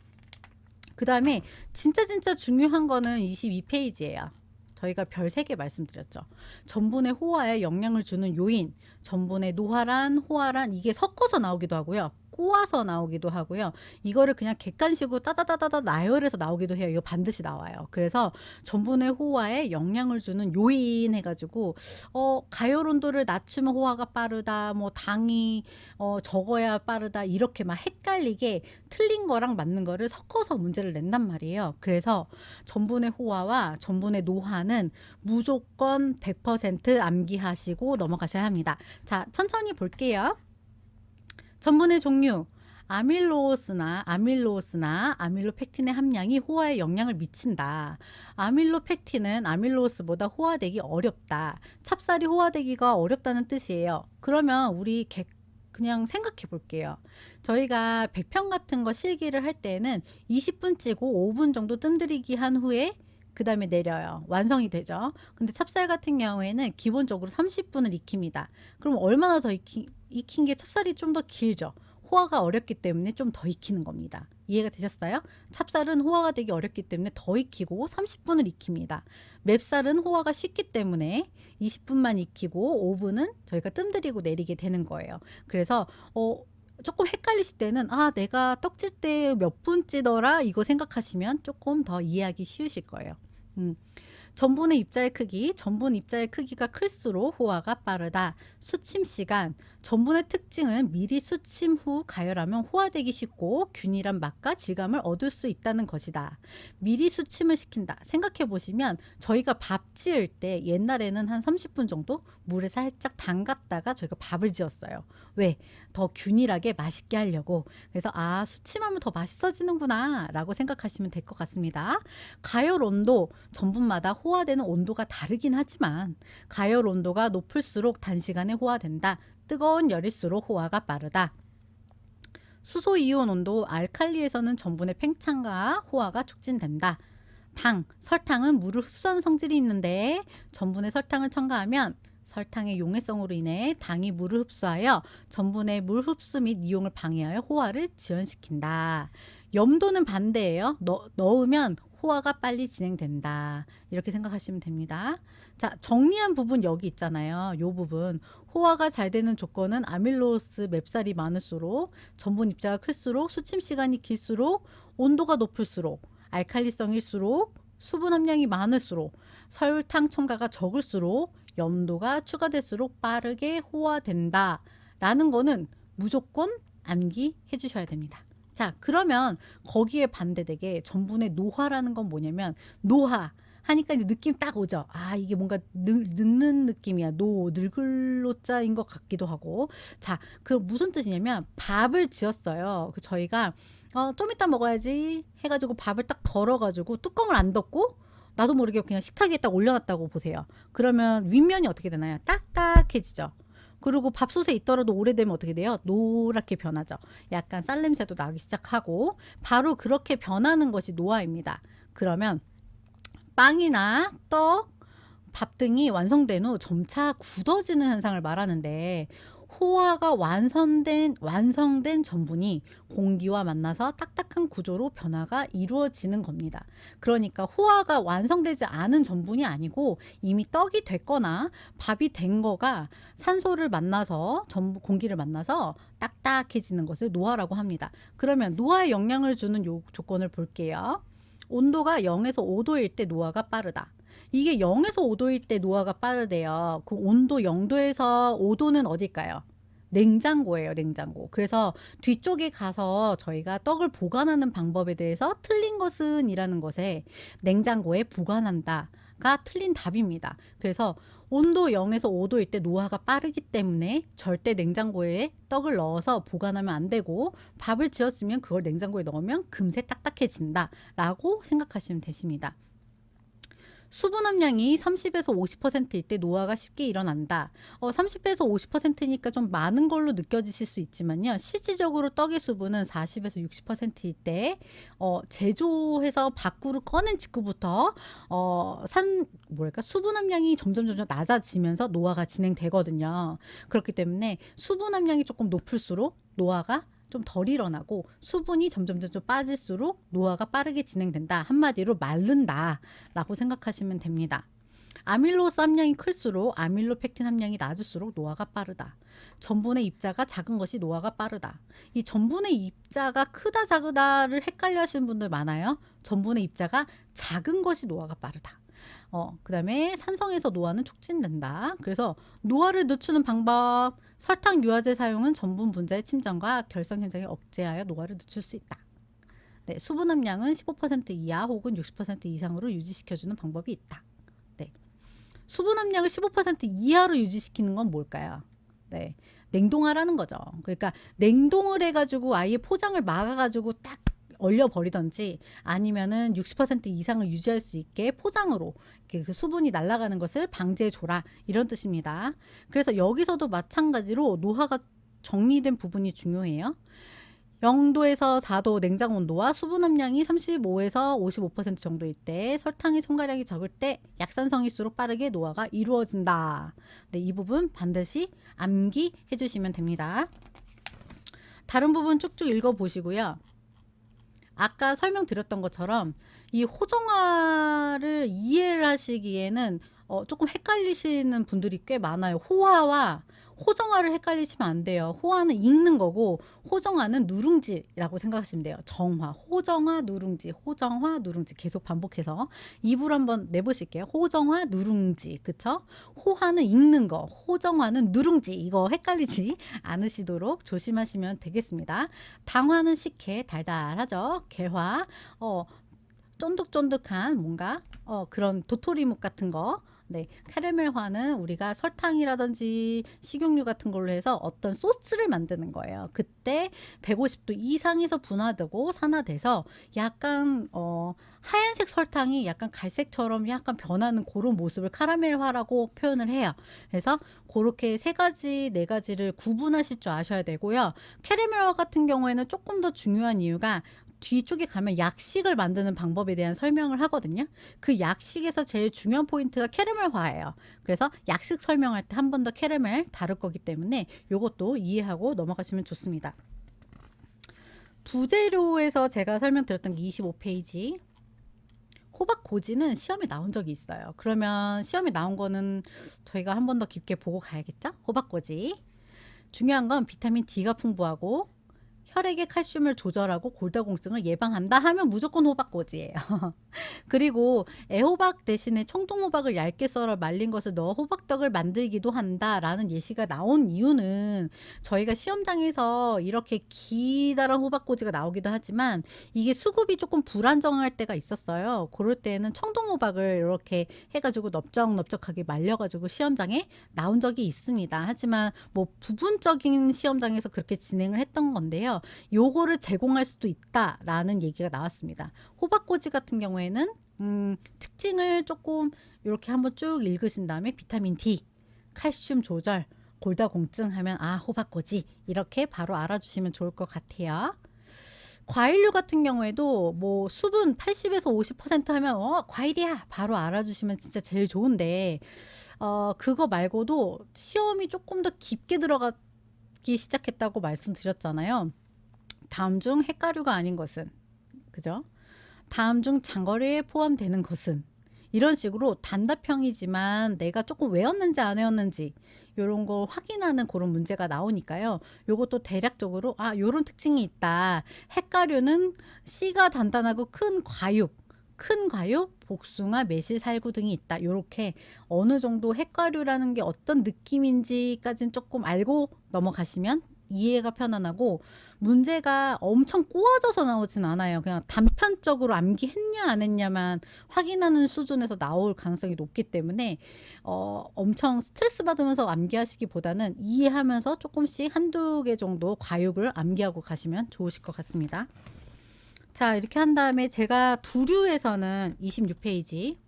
그 다음에 진짜 중요한 거는 22페이지예요. 저희가 별 3개 말씀드렸죠. 전분의 호화에 영향을 주는 요인, 전분의 노화란, 호화란 이게 섞어서 나오기도 하고요. 꼬아서 나오기도 하고요. 이거를 그냥 객관식으로 따다다다다 나열해서 나오기도 해요. 이거 반드시 나와요. 그래서 전분의 호화에 영향을 주는 요인 해가지고 가열 온도를 낮추면 호화가 빠르다. 뭐 당이 적어야 빠르다. 이렇게 막 헷갈리게 틀린 거랑 맞는 거를 섞어서 문제를 낸단 말이에요. 그래서 전분의 호화와 전분의 노화는 무조건 100% 암기하시고 넘어가셔야 합니다. 자, 천천히 볼게요. 전분의 종류, 아밀로스나 아밀로펙틴의 함량이 호화에 영향을 미친다. 아밀로펙틴은 아밀로스보다 호화되기 어렵다. 찹쌀이 호화되기가 어렵다는 뜻이에요. 그러면 우리 그냥 생각해 볼게요. 저희가 100평 같은 거 실기를 할 때는 20분 찌고 5분 정도 뜸들이기 한 후에 그 다음에 내려요. 완성이 되죠. 근데 찹쌀 같은 경우에는 기본적으로 30분을 익힙니다. 그럼 얼마나 더 익힌 게 찹쌀이 좀 더 길죠. 호화가 어렵기 때문에 좀 더 익히는 겁니다. 이해가 되셨어요? 찹쌀은 호화가 되기 어렵기 때문에 더 익히고 30분을 익힙니다. 맵쌀은 호화가 쉽기 때문에 20분만 익히고 5분은 저희가 뜸들이고 내리게 되는 거예요. 그래서 조금 헷갈리실 때는 내가 떡질 때 몇 분 찌더라 이거 생각하시면 조금 더 이해하기 쉬우실 거예요. 전분의 입자의 크기, 전분 입자의 크기가 클수록 호화가 빠르다. 수침 시간, 전분의 특징은 미리 수침 후 가열하면 호화되기 쉽고 균일한 맛과 질감을 얻을 수 있다는 것이다. 미리 수침을 시킨다. 생각해 보시면 저희가 밥 지을 때 옛날에는 한 30분 정도 물에 살짝 담갔다가 저희가 밥을 지었어요. 왜? 더 균일하게 맛있게 하려고. 그래서 수침하면 더 맛있어지는구나 라고 생각하시면 될 것 같습니다. 가열 온도, 전분마다 호화되는 온도가 다르긴 하지만 가열 온도가 높을수록 단시간에 호화된다. 뜨거운 열일수록 호화가 빠르다. 수소 이온 온도, 알칼리에서는 전분의 팽창과 호화가 촉진된다. 당, 설탕은 물을 흡수하는 성질이 있는데 전분에 설탕을 첨가하면 설탕의 용해성으로 인해 당이 물을 흡수하여 전분의 물 흡수 및 이용을 방해하여 호화를 지연시킨다. 염도는 반대예요. 넣으면 호화가 빨리 진행된다. 이렇게 생각하시면 됩니다. 자, 정리한 부분 여기 있잖아요. 이 부분. 호화가 잘 되는 조건은 아밀로스 맵쌀이 많을수록, 전분 입자가 클수록, 수침 시간이 길수록, 온도가 높을수록, 알칼리성일수록, 수분 함량이 많을수록, 설탕 첨가가 적을수록, 염도가 추가될수록 빠르게 호화된다. 라는 거는 무조건 암기해 주셔야 됩니다. 자, 그러면 거기에 반대되게 전분의 노화라는 건 뭐냐면 노화 하니까 이제 느낌 딱 오죠. 이게 뭔가 늙는 느낌이야. 늙을 노자인 것 같기도 하고. 자, 그 무슨 뜻이냐면 밥을 지었어요. 저희가 좀 이따 먹어야지 해가지고 밥을 딱 덜어가지고 뚜껑을 안 덮고 나도 모르게 그냥 식탁 위에 딱 올려놨다고 보세요. 그러면 윗면이 어떻게 되나요? 딱딱해지죠. 그리고 밥솥에 있더라도 오래되면 어떻게 돼요? 노랗게 변하죠. 약간 쌀 냄새도 나기 시작하고 바로 그렇게 변하는 것이 노화입니다. 그러면 빵이나 떡, 밥 등이 완성된 후 점차 굳어지는 현상을 말하는데 호화가 완성된 전분이 공기와 만나서 딱딱한 구조로 변화가 이루어지는 겁니다. 그러니까 호화가 완성되지 않은 전분이 아니고 이미 떡이 됐거나 밥이 된 거가 산소를 만나서 공기를 만나서 딱딱해지는 것을 노화라고 합니다. 그러면 노화에 영향을 주는 요 조건을 볼게요. 온도가 0에서 5도일 때 노화가 빠르다. 이게 0에서 5도일 때 노화가 빠르대요. 그 온도 0도에서 5도는 어딜까요? 냉장고예요, 냉장고. 그래서 뒤쪽에 가서 저희가 떡을 보관하는 방법에 대해서 틀린 것은 이라는 것에 냉장고에 보관한다가 틀린 답입니다. 그래서 온도 0에서 5도일 때 노화가 빠르기 때문에 절대 냉장고에 떡을 넣어서 보관하면 안 되고, 밥을 지었으면 그걸 냉장고에 넣으면 금세 딱딱해진다 라고 생각하시면 되십니다. 수분 함량이 30에서 50%일 때 노화가 쉽게 일어난다. 30에서 50%니까 좀 많은 걸로 느껴지실 수 있지만요. 실질적으로 떡의 수분은 40에서 60%일 때 제조해서 밖으로 꺼낸 직후부터 수분 함량이 점점 낮아지면서 노화가 진행되거든요. 그렇기 때문에 수분 함량이 조금 높을수록 노화가 좀 덜 일어나고, 수분이 점점 빠질수록 노화가 빠르게 진행된다. 한마디로 마른다 라고 생각하시면 됩니다. 아밀로스 함량이 클수록 아밀로펙틴 함량이 낮을수록 노화가 빠르다. 전분의 입자가 작은 것이 노화가 빠르다. 이 전분의 입자가 크다 작다를 헷갈려 하시는 분들 많아요. 전분의 입자가 작은 것이 노화가 빠르다. 그 다음에 산성에서 노화는 촉진된다. 그래서 노화를 늦추는 방법, 설탕 유화제 사용은 전분 분자의 침전과 결성 현상에 억제하여 노화를 늦출 수 있다. 네, 수분 함량은 15% 이하 혹은 60% 이상으로 유지시켜주는 방법이 있다. 네, 수분 함량을 15% 이하로 유지시키는 건 뭘까요? 네, 냉동하라는 거죠. 그러니까 냉동을 해가지고 아예 포장을 막아가지고 딱 얼려버리던지, 아니면은 60% 이상을 유지할 수 있게 포장으로 그 수분이 날아가는 것을 방지해줘라, 이런 뜻입니다. 그래서 여기서도 마찬가지로 노화가 정리된 부분이 중요해요. 0도에서 4도 냉장 온도와 수분 함량이 35에서 55% 정도일 때, 설탕의 첨가량이 적을 때 약산성일수록 빠르게 노화가 이루어진다. 네, 이 부분 반드시 암기해 주시면 됩니다. 다른 부분 쭉쭉 읽어보시고요. 아까 설명드렸던 것처럼 이 호정화를 이해를 하시기에는 조금 헷갈리시는 분들이 꽤 많아요. 호화와 호정화를 헷갈리시면 안 돼요. 호화는 읽는 거고, 호정화는 누룽지라고 생각하시면 돼요. 정화, 호정화, 누룽지, 호정화, 누룽지 계속 반복해서 입으로 한번 내보실게요. 호정화, 누룽지, 그쵸? 호화는 읽는 거, 호정화는 누룽지, 이거 헷갈리지 않으시도록 조심하시면 되겠습니다. 당화는 식혜, 달달하죠. 개화, 쫀득쫀득한 뭔가 그런 도토리묵 같은 거. 네, 캐러멜화는 우리가 설탕이라든지 식용유 같은 걸로 해서 어떤 소스를 만드는 거예요. 그때 150도 이상에서 분화되고 산화돼서 약간 하얀색 설탕이 약간 갈색처럼 약간 변하는 그런 모습을 카라멜화라고 표현을 해요. 그래서 그렇게 세 가지, 네 가지를 구분하실 줄 아셔야 되고요. 캐러멜화 같은 경우에는 조금 더 중요한 이유가, 뒤쪽에 가면 약식을 만드는 방법에 대한 설명을 하거든요. 그 약식에서 제일 중요한 포인트가 캐러멜화예요. 그래서 약식 설명할 때 한 번 더 캐러멜 다룰 거기 때문에 이것도 이해하고 넘어가시면 좋습니다. 부재료에서 제가 설명드렸던 게 25페이지. 호박 고지는 시험에 나온 적이 있어요. 그러면 시험에 나온 거는 저희가 한 번 더 깊게 보고 가야겠죠? 호박 고지. 중요한 건 비타민 D가 풍부하고 혈액의 칼슘을 조절하고 골다공증을 예방한다 하면 무조건 호박꼬지예요. 그리고 애호박 대신에 청동호박을 얇게 썰어 말린 것을 넣어 호박떡을 만들기도 한다라는 예시가 나온 이유는, 저희가 시험장에서 이렇게 기다란 호박꼬지가 나오기도 하지만 이게 수급이 조금 불안정할 때가 있었어요. 그럴 때는 청동호박을 이렇게 해가지고 넓적넓적하게 말려가지고 시험장에 나온 적이 있습니다. 하지만 뭐 부분적인 시험장에서 그렇게 진행을 했던 건데요. 요거를 제공할 수도 있다라는 얘기가 나왔습니다. 호박꼬지 같은 경우에는 특징을 조금 이렇게 한번 쭉 읽으신 다음에 비타민 D, 칼슘 조절, 골다공증 하면 호박꼬지, 이렇게 바로 알아주시면 좋을 것 같아요. 과일류 같은 경우에도 뭐 수분 80에서 50% 하면 과일이야 바로 알아주시면 진짜 제일 좋은데, 그거 말고도 시험이 조금 더 깊게 들어가기 시작했다고 말씀드렸잖아요. 다음 중 핵가류가 아닌 것은, 그죠? 다음 중 장거리에 포함되는 것은, 이런 식으로 단답형이지만 내가 조금 외웠는지 안 외웠는지 이런 거 확인하는 그런 문제가 나오니까요. 요것도 대략적으로 요런 특징이 있다. 핵가류는 씨가 단단하고 큰 과육, 큰 과육, 복숭아, 매실, 살구 등이 있다. 요렇게 어느 정도 핵과류라는 게 어떤 느낌인지까지는 조금 알고 넘어가시면 이해가 편안하고, 문제가 엄청 꼬아져서 나오진 않아요. 그냥 단편적으로 암기했냐 안 했냐만 확인하는 수준에서 나올 가능성이 높기 때문에 엄청 스트레스 받으면서 암기하시기보다는 이해하면서 조금씩 한두 개 정도 과육을 암기하고 가시면 좋으실 것 같습니다. 자, 이렇게 한 다음에 제가 두류에서는 26페이지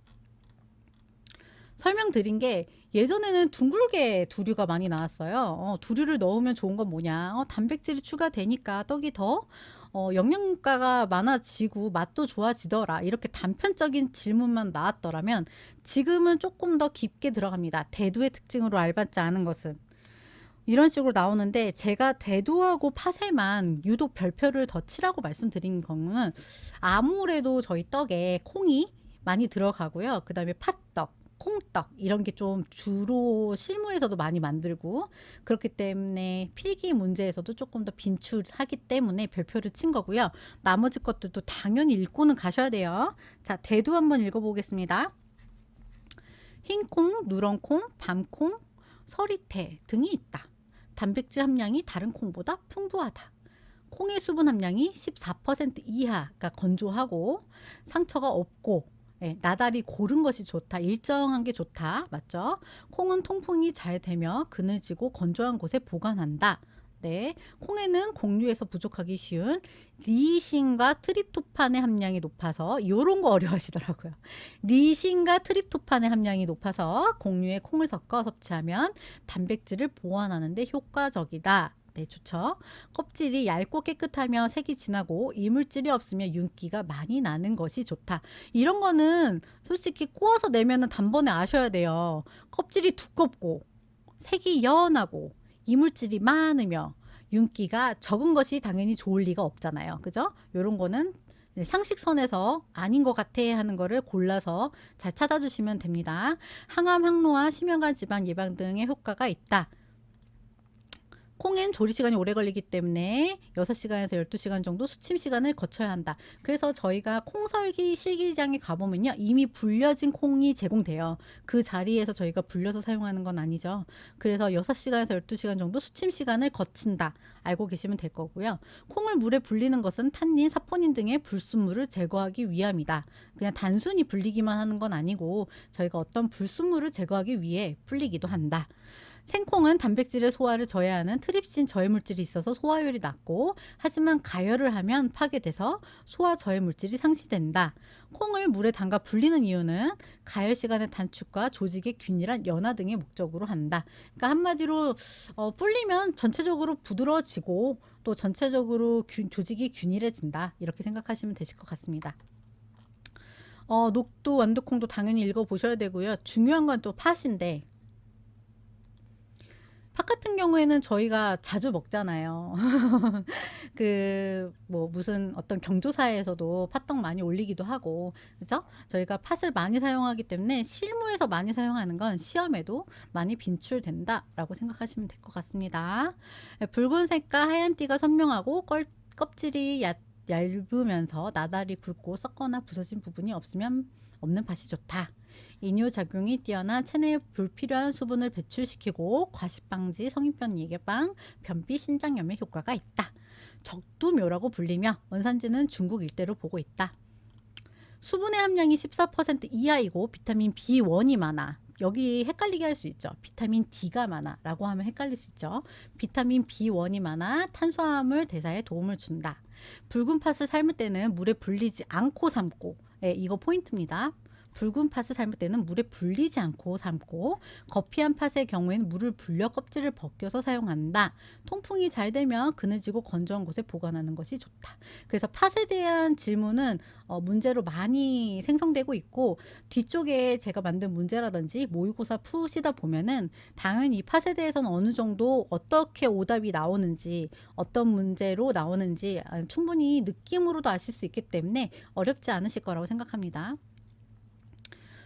설명드린 게, 예전에는 둥글게 두류가 많이 나왔어요. 두류를 넣으면 좋은 건 뭐냐? 단백질이 추가되니까 떡이 더 영양가가 많아지고 맛도 좋아지더라. 이렇게 단편적인 질문만 나왔더라면, 지금은 조금 더 깊게 들어갑니다. 대두의 특징으로 알맞지 않은 것은. 이런 식으로 나오는데, 제가 대두하고 팥에만 유독 별표를 더 치라고 말씀드린 거는, 아무래도 저희 떡에 콩이 많이 들어가고요. 그 다음에 팥떡, 콩떡 이런 게 좀 주로 실무에서도 많이 만들고, 그렇기 때문에 필기 문제에서도 조금 더 빈출하기 때문에 별표를 친 거고요. 나머지 것들도 당연히 읽고는 가셔야 돼요. 자, 대두 한번 읽어보겠습니다. 흰콩, 누런콩, 밤콩, 서리태 등이 있다. 단백질 함량이 다른 콩보다 풍부하다. 콩의 수분 함량이 14% 이하가 건조하고 상처가 없고, 나달이 고른 것이 좋다. 일정한 게 좋다. 맞죠? 콩은 통풍이 잘 되며 그늘지고 건조한 곳에 보관한다. 네, 콩에는 곡류에서 부족하기 쉬운 리신과 트립토판의 함량이 높아서, 이런 거 어려워하시더라고요. 리신과 트립토판의 함량이 높아서 곡류에 콩을 섞어 섭취하면 단백질을 보완하는 데 효과적이다. 네, 좋죠. 껍질이 얇고 깨끗하며 색이 진하고 이물질이 없으며 윤기가 많이 나는 것이 좋다. 이런 거는 솔직히 구워서 내면은 단번에 아셔야 돼요. 껍질이 두껍고 색이 연하고 이물질이 많으며 윤기가 적은 것이 당연히 좋을 리가 없잖아요. 그죠? 요런 거는 상식선에서 아닌 것 같아 하는 거를 골라서 잘 찾아주시면 됩니다. 항암, 항노화, 심혈관 질환 예방 등의 효과가 있다. 콩엔 조리 시간이 오래 걸리기 때문에 6시간에서 12시간 정도 수침 시간을 거쳐야 한다. 그래서 저희가 콩설기 실기장에 가보면요, 이미 불려진 콩이 제공돼요. 그 자리에서 저희가 불려서 사용하는 건 아니죠. 그래서 6시간에서 12시간 정도 수침 시간을 거친다. 알고 계시면 될 거고요. 콩을 물에 불리는 것은 탄닌, 사포닌 등의 불순물을 제거하기 위함이다. 그냥 단순히 불리기만 하는 건 아니고 저희가 어떤 불순물을 제거하기 위해 불리기도 한다. 생콩은 단백질의 소화를 저해하는 트립신 저해 물질이 있어서 소화율이 낮고, 하지만 가열을 하면 파괴돼서 소화 저해 물질이 상실된다. 콩을 물에 담가 불리는 이유는 가열 시간의 단축과 조직의 균일한 연화 등의 목적으로 한다. 그러니까 한마디로 불리면 전체적으로 부드러워지고 또 전체적으로 조직이 균일해진다. 이렇게 생각하시면 되실 것 같습니다. 녹두, 완두콩도 당연히 읽어보셔야 되고요. 중요한 건 또 팥인데, 팥 같은 경우에는 저희가 자주 먹잖아요. 무슨 어떤 경조사에서도 팥떡 많이 올리기도 하고, 그죠? 저희가 팥을 많이 사용하기 때문에 실무에서 많이 사용하는 건 시험에도 많이 빈출된다라고 생각하시면 될 것 같습니다. 붉은색과 하얀띠가 선명하고 껍질이 얇으면서 나달이 굵고 썩거나 부서진 부분이 없는 팥이 좋다. 이뇨작용이 뛰어나 체내에 불필요한 수분을 배출시키고 과식 방지, 성인병 예방, 변비, 신장염에 효과가 있다. 적두묘라고 불리며 원산지는 중국 일대로 보고 있다. 수분의 함량이 14% 이하이고 비타민 B1이 많아. 여기 헷갈리게 할 수 있죠. 비타민 D가 많아 라고 하면 헷갈릴 수 있죠. 비타민 B1이 많아 탄수화물 대사에 도움을 준다. 붉은 팥을 삶을 때는 물에 불리지 않고 삶고, 이거 포인트입니다. 붉은 팥을 삶을 때는 물에 불리지 않고 삶고, 거피한 팥의 경우에는 물을 불려 껍질을 벗겨서 사용한다. 통풍이 잘 되면 그늘지고 건조한 곳에 보관하는 것이 좋다. 그래서 팥에 대한 질문은 문제로 많이 생성되고 있고, 뒤쪽에 제가 만든 문제라든지 모의고사 푸시다 보면은 당연히 이 팥에 대해서는 어느 정도 어떻게 오답이 나오는지, 어떤 문제로 나오는지 충분히 느낌으로도 아실 수 있기 때문에 어렵지 않으실 거라고 생각합니다.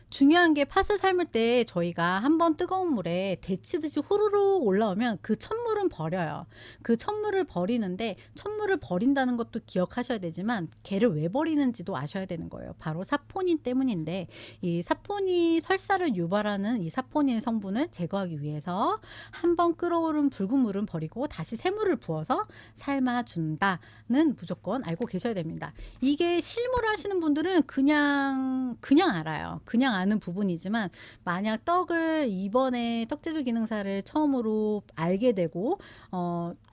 중요한 게 팥을 삶을 때 저희가 한번 뜨거운 물에 데치듯이 후루룩 올라오면 그 첨물은 버려요. 그 첨물을 버리는데 첨물을 버린다는 것도 기억하셔야 되지만 걔를 왜 버리는지도 아셔야 되는 거예요. 바로 사포닌 때문인데 이 사포닌 설사를 유발하는 이 사포닌 성분을 제거하기 위해서 한번 끓어오른 붉은 물은 버리고 다시 새물을 부어서 삶아준다는 무조건 알고 계셔야 됩니다. 이게 실무를 하시는 분들은 그냥 알아요. 그냥 아는 부분이지만 만약 떡을 이번에 떡제조 기능사를 처음으로 알게 되고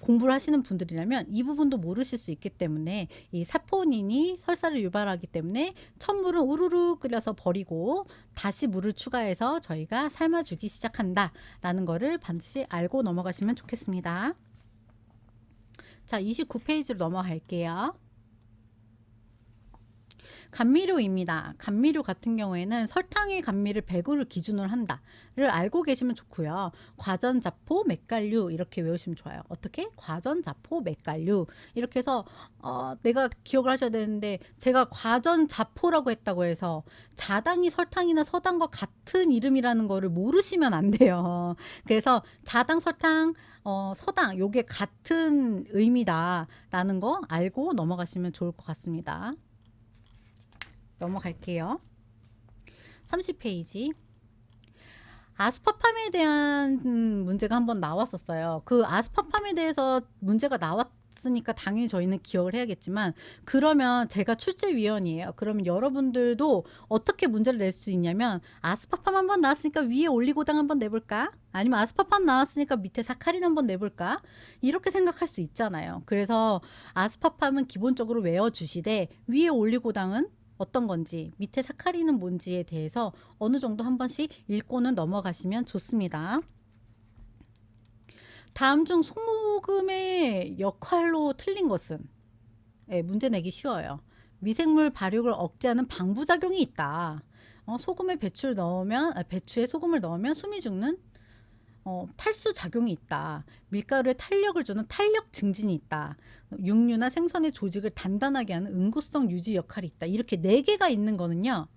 공부를 하시는 분들이라면 이 부분도 모르실 수 있기 때문에 이 사포닌이 설사를 유발하기 때문에 첫물은 우르르 끓여서 버리고 다시 물을 추가해서 저희가 삶아주기 시작한다라는 거를 반드시 알고 넘어가시면 좋겠습니다. 자, 29페이지로 넘어갈게요. 감미료입니다. 감미료 같은 경우에는 설탕의 감미를 100으로 기준으로 한다를 알고 계시면 좋고요. 과전자포, 맥간류 이렇게 외우시면 좋아요. 어떻게? 과전자포, 맥간류 이렇게 해서 내가 기억을 하셔야 되는데 제가 과전자포라고 했다고 해서 자당이 설탕이나 서당과 같은 이름이라는 거를 모르시면 안 돼요. 그래서 자당, 설탕, 서당 요게 같은 의미다라는 거 알고 넘어가시면 좋을 것 같습니다. 넘어갈게요. 30페이지. 아스파팜에 대한 문제가 한번 나왔었어요. 그 아스파팜에 대해서 문제가 나왔으니까 당연히 저희는 기억을 해야겠지만 그러면 제가 출제위원이에요. 그러면 여러분들도 어떻게 문제를 낼 수 있냐면 아스파팜 한번 나왔으니까 위에 올리고당 한번 내볼까? 아니면 아스파팜 나왔으니까 밑에 사카린 한번 내볼까? 이렇게 생각할 수 있잖아요. 그래서 아스파팜은 기본적으로 외워주시되 위에 올리고당은 어떤 건지 밑에 사카린은 뭔지에 대해서 어느 정도 한 번씩 읽고는 넘어가시면 좋습니다. 다음 중 소금의 역할로 틀린 것은 문제 내기 쉬워요. 미생물 발육을 억제하는 방부작용이 있다. 소금에 배추에 소금을 넣으면 숨이 죽는 탈수 작용이 있다. 밀가루에 탄력을 주는 탄력 증진이 있다. 육류나 생선의 조직을 단단하게 하는 응고성 유지 역할이 있다. 이렇게 4개가 있는 거는요.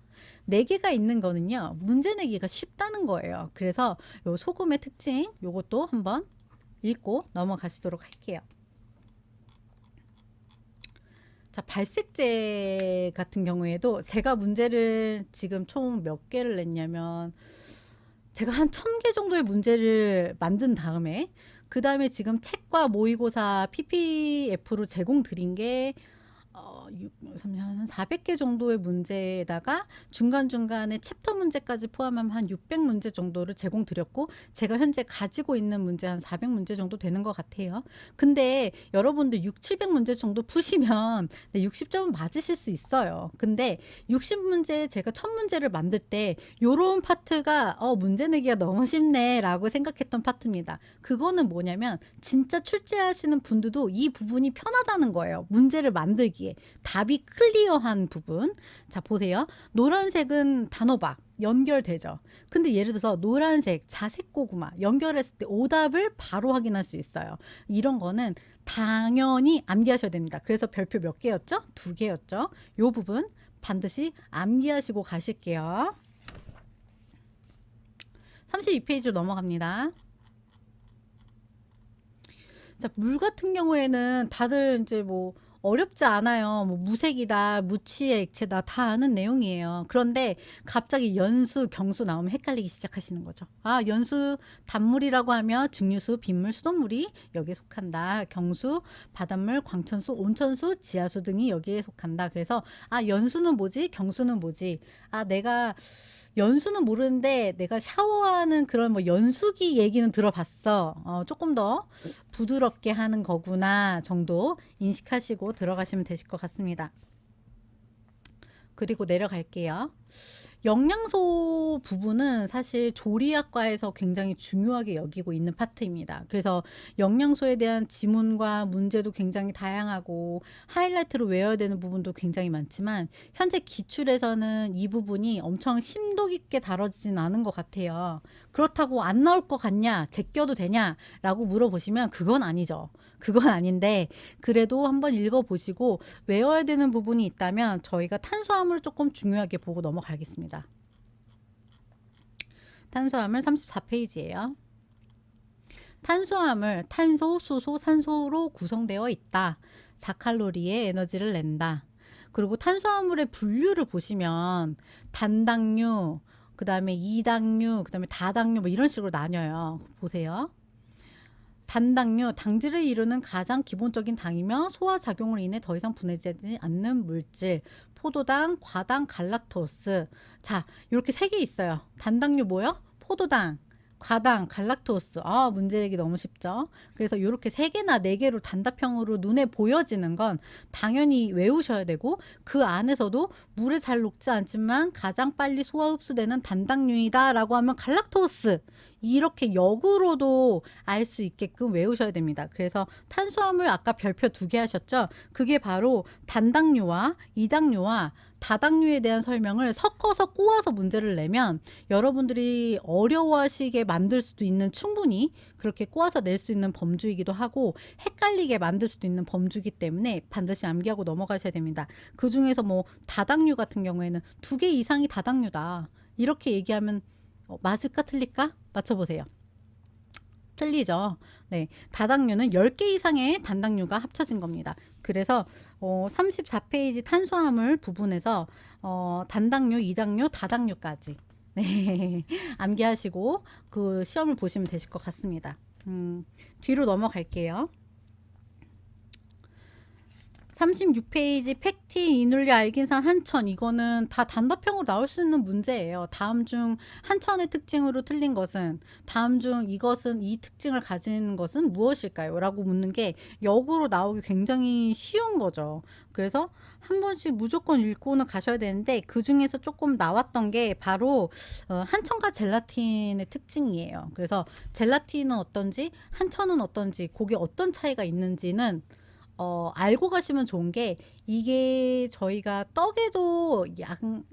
4개가 있는 거는요. 문제 내기가 쉽다는 거예요. 그래서 요 소금의 특징 요것도 한번 읽고 넘어가시도록 할게요. 자, 발색제 같은 경우에도 제가 문제를 지금 총 몇 개를 냈냐면 제가 한 1000개 정도의 문제를 만든 다음에 그 다음에 지금 책과 모의고사 PPF로 제공 드린 게 한 400개 정도의 문제에다가 중간중간에 챕터 문제까지 포함하면 한 600문제 정도를 제공 드렸고 제가 현재 가지고 있는 문제 한 400문제 정도 되는 것 같아요. 근데 여러분들 700문제 정도 푸시면 60점은 맞으실 수 있어요. 근데 60문제 제가 1000문제를 만들 때 요런 파트가 문제 내기가 너무 쉽네 라고 생각했던 파트입니다. 그거는 뭐냐면 진짜 출제하시는 분들도 이 부분이 편하다는 거예요. 문제를 만들기에. 답이 클리어한 부분. 자, 보세요. 노란색은 단호박 연결되죠. 근데 예를 들어서 노란색 자색 고구마 연결했을 때 오답을 바로 확인할 수 있어요. 이런 거는 당연히 암기하셔야 됩니다. 그래서 별표 몇 개였죠? 2개였죠. 요 부분 반드시 암기하시고 가실게요. 32페이지로 넘어갑니다. 자, 물 같은 경우에는 다들 이제 뭐 어렵지 않아요. 뭐 무색이다, 무취의 액체다 다 아는 내용이에요. 그런데 갑자기 연수, 경수 나오면 헷갈리기 시작하시는 거죠. 아, 연수 단물이라고 하면 증류수, 빗물, 수돗물이 여기에 속한다. 경수, 바닷물, 광천수, 온천수, 지하수 등이 여기에 속한다. 그래서 아, 연수는 뭐지? 경수는 뭐지? 아, 내가 연수는 모르는데 내가 샤워하는 그런 뭐 연수기 얘기는 들어봤어. 조금 더 부드럽게 하는 거구나 정도 인식하시고 들어가시면 되실 것 같습니다. 그리고 내려갈게요. 영양소 부분은 사실 조리학과에서 굉장히 중요하게 여기고 있는 파트입니다. 그래서 영양소에 대한 지문과 문제도 굉장히 다양하고 하이라이트로 외워야 되는 부분도 굉장히 많지만 현재 기출에서는 이 부분이 엄청 심도 깊게 다뤄지진 않은 것 같아요. 그렇다고 안 나올 것 같냐? 제껴도 되냐? 라고 물어보시면 그건 아니죠. 그건 아닌데 그래도 한번 읽어보시고 외워야 되는 부분이 있다면 저희가 탄수화물을 조금 중요하게 보고 넘어가겠습니다. 탄수화물 34페이지예요. 탄수화물, 탄소, 수소, 산소로 구성되어 있다. 4칼로리의 에너지를 낸다. 그리고 탄수화물의 분류를 보시면 단당류, 그 다음에 이당류, 그 다음에 다당류 뭐 이런 식으로 나뉘어요. 보세요. 단당류, 당질을 이루는 가장 기본적인 당이며 소화작용을 인해 더 이상 분해되지 않는 물질. 포도당, 과당, 갈락토스. 자, 이렇게 세 개 있어요. 단당류 뭐요? 포도당, 과당, 갈락토스. 아, 문제 내기 너무 쉽죠? 그래서 이렇게 세 개나 네 개로 단답형으로 눈에 보여지는 건 당연히 외우셔야 되고, 그 안에서도 물에 잘 녹지 않지만 가장 빨리 소화 흡수되는 단당류이다라고 하면 갈락토스. 이렇게 역으로도 알 수 있게끔 외우셔야 됩니다. 그래서 탄수화물 아까 별표 2개 하셨죠? 그게 바로 단당류와 이당류와 다당류에 대한 설명을 섞어서 꼬아서 문제를 내면 여러분들이 어려워하시게 만들 수도 있는, 충분히 그렇게 꼬아서 낼 수 있는 범주이기도 하고 헷갈리게 만들 수도 있는 범주이기 때문에 반드시 암기하고 넘어가셔야 됩니다. 그 중에서 뭐 다당류 같은 경우에는 2개 이상이 다당류다 이렇게 얘기하면 맞을까 틀릴까? 맞춰보세요. 틀리죠. 네, 다당류는 10개 이상의 단당류가 합쳐진 겁니다. 그래서 34페이지 탄수화물 부분에서 단당류, 이당류, 다당류까지 네, 암기하시고 그 시험을 보시면 되실 것 같습니다. 뒤로 넘어갈게요. 36페이지 팩틴, 이눌리, 알긴산, 한천. 이거는 다 단답형으로 나올 수 있는 문제예요. 다음 중 한천의 특징으로 틀린 것은, 다음 중 이것은, 이 특징을 가진 것은 무엇일까요? 라고 묻는 게 역으로 나오기 굉장히 쉬운 거죠. 그래서 한 번씩 무조건 읽고는 가셔야 되는데 그 중에서 조금 나왔던 게 바로 한천과 젤라틴의 특징이에요. 그래서 젤라틴은 어떤지, 한천은 어떤지, 그게 어떤 차이가 있는지는 알고 가시면 좋은 게, 이게 저희가 떡에도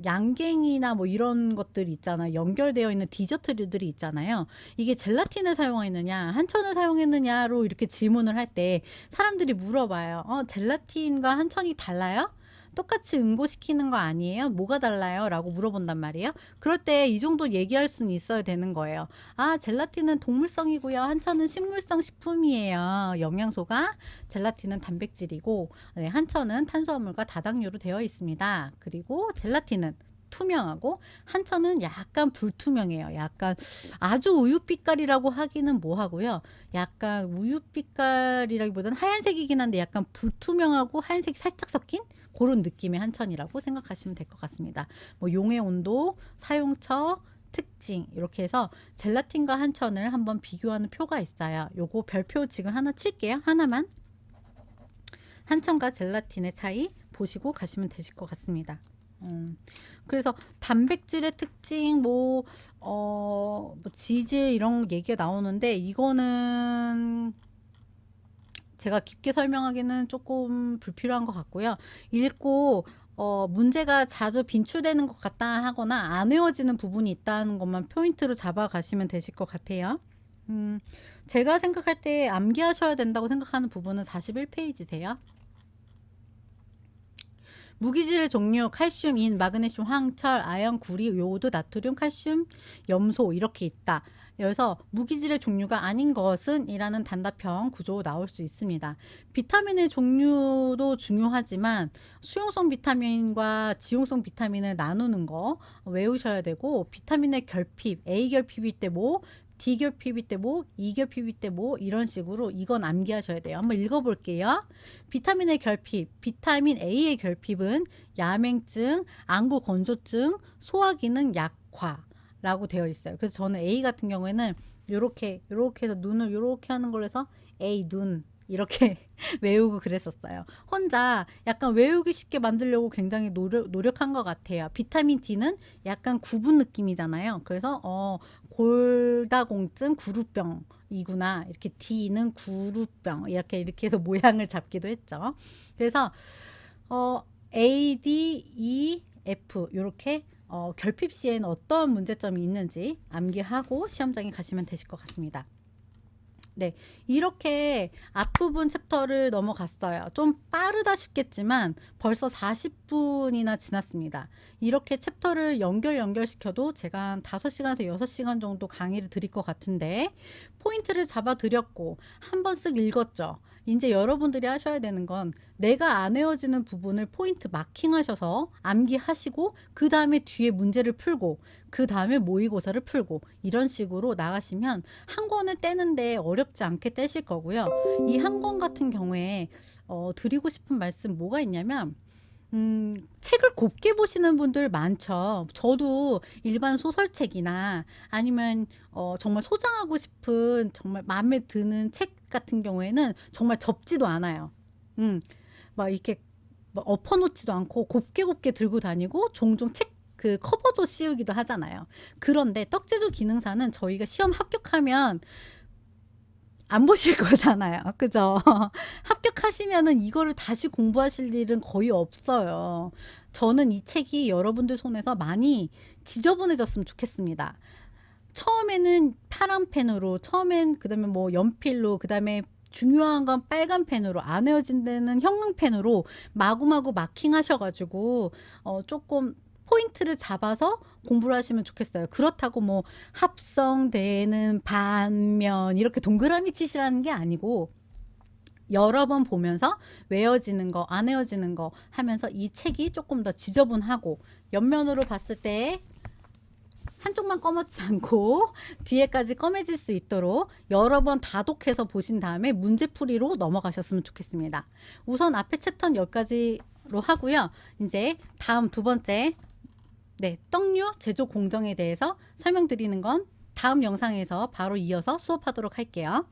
양갱이나 뭐 이런 것들이 있잖아요. 연결되어 있는 디저트류들이 있잖아요. 이게 젤라틴을 사용했느냐, 한천을 사용했느냐로 이렇게 질문을 할 때 사람들이 물어봐요. 젤라틴과 한천이 달라요? 똑같이 응고시키는 거 아니에요? 뭐가 달라요? 라고 물어본단 말이에요. 그럴 때 이 정도 얘기할 수는 있어야 되는 거예요. 아, 젤라틴은 동물성이고요. 한천은 식물성 식품이에요. 영양소가, 젤라틴은 단백질이고, 네, 한천은 탄수화물과 다당류로 되어 있습니다. 그리고 젤라틴은 투명하고 한천은 약간 불투명해요. 약간 아주 우유빛깔이라고 하기는 뭐하고요. 약간 우유빛깔이라기보다는 하얀색이긴 한데 약간 불투명하고 하얀색이 살짝 섞인 그런 느낌의 한천이라고 생각하시면 될 것 같습니다. 뭐 용해 온도, 사용처, 특징 이렇게 해서 젤라틴과 한천을 한번 비교하는 표가 있어요. 요거 별표 지금 하나 칠게요. 하나만. 한천과 젤라틴의 차이 보시고 가시면 되실 것 같습니다. 그래서 단백질의 특징, 뭐 지질 이런 얘기가 나오는데 이거는 제가 깊게 설명하기는 조금 불필요한 것 같고요. 읽고 문제가 자주 빈출되는 것 같다 하거나 안 외워지는 부분이 있다는 것만 포인트로 잡아가시면 되실 것 같아요. 제가 생각할 때 암기하셔야 된다고 생각하는 부분은 41페이지세요. 무기질의 종류, 칼슘, 인, 마그네슘, 황, 철, 아연, 구리, 요오드, 나트륨, 칼슘, 염소 이렇게 있다. 여기서 무기질의 종류가 아닌 것은 이라는 단답형 구조 나올 수 있습니다. 비타민의 종류도 중요하지만 수용성 비타민과 지용성 비타민을 나누는 거 외우셔야 되고, 비타민의 결핍, A 결핍일 때 뭐, D 결핍일 때 뭐, E 결핍일 때 뭐 이런 식으로 이건 암기하셔야 돼요. 한번 읽어볼게요. 비타민의 결핍, 비타민 A의 결핍은 야맹증, 안구 건조증, 소화기능 약화라고 되어 있어요. 그래서 저는 A 같은 경우에는 요렇게 해서 눈을 요렇게 하는 걸로 해서 A 눈 이렇게 외우고 그랬었어요. 혼자 약간 외우기 쉽게 만들려고 굉장히 노력한 것 같아요. 비타민 D는 약간 구분 느낌이잖아요. 그래서 골다공증 구루병이구나. 이렇게 D는 구루병 이렇게 해서 모양을 잡기도 했죠. 그래서 A, D, E, F 이렇게 결핍 시에는 어떤 문제점이 있는지 암기하고 시험장에 가시면 되실 것 같습니다. 네, 이렇게 앞부분 챕터를 넘어갔어요. 좀 빠르다 싶겠지만 벌써 40분이나 지났습니다. 이렇게 챕터를 연결시켜도 제가 한 5시간에서 6시간 정도 강의를 드릴 것 같은데 포인트를 잡아 드렸고 한 번 쓱 읽었죠. 이제 여러분들이 하셔야 되는 건 내가 안 외워지는 부분을 포인트 마킹하셔서 암기하시고 그 다음에 뒤에 문제를 풀고 그 다음에 모의고사를 풀고 이런 식으로 나가시면 한 권을 떼는데 어렵지 않게 떼실 거고요. 이 한 권 같은 경우에 드리고 싶은 말씀 뭐가 있냐면 책을 곱게 보시는 분들 많죠. 저도 일반 소설책이나 아니면 정말 소장하고 싶은 정말 마음에 드는 책 같은 경우에는 정말 접지도 않아요. 막 이렇게 막 엎어놓지도 않고 곱게 들고 다니고 종종 책 그 커버도 씌우기도 하잖아요. 그런데 떡제조 기능사는 저희가 시험 합격하면 안 보실 거잖아요. 그죠? 합격하시면은 이거를 다시 공부하실 일은 거의 없어요. 저는 이 책이 여러분들 손에서 많이 지저분해졌으면 좋겠습니다. 처음에는 파란 펜으로, 처음엔 그다음에 뭐 연필로, 그다음에 중요한 건 빨간 펜으로, 안 헤어진 데는 형광펜으로 마구마구 마킹 하셔가지고 조금 포인트를 잡아서 공부를 하시면 좋겠어요. 그렇다고 뭐 합성되는 반면 이렇게 동그라미 치시라는 게 아니고 여러 번 보면서 외워지는 거, 안 외워지는 거 하면서 이 책이 조금 더 지저분하고 옆면으로 봤을 때 한쪽만 검었지 않고 뒤에까지 검해질 수 있도록 여러 번 다독해서 보신 다음에 문제풀이로 넘어가셨으면 좋겠습니다. 우선 앞에 챕터는 여기까지로 하고요. 이제 다음 두 번째 떡류 제조 공정에 대해서 설명드리는 건 다음 영상에서 바로 이어서 수업하도록 할게요.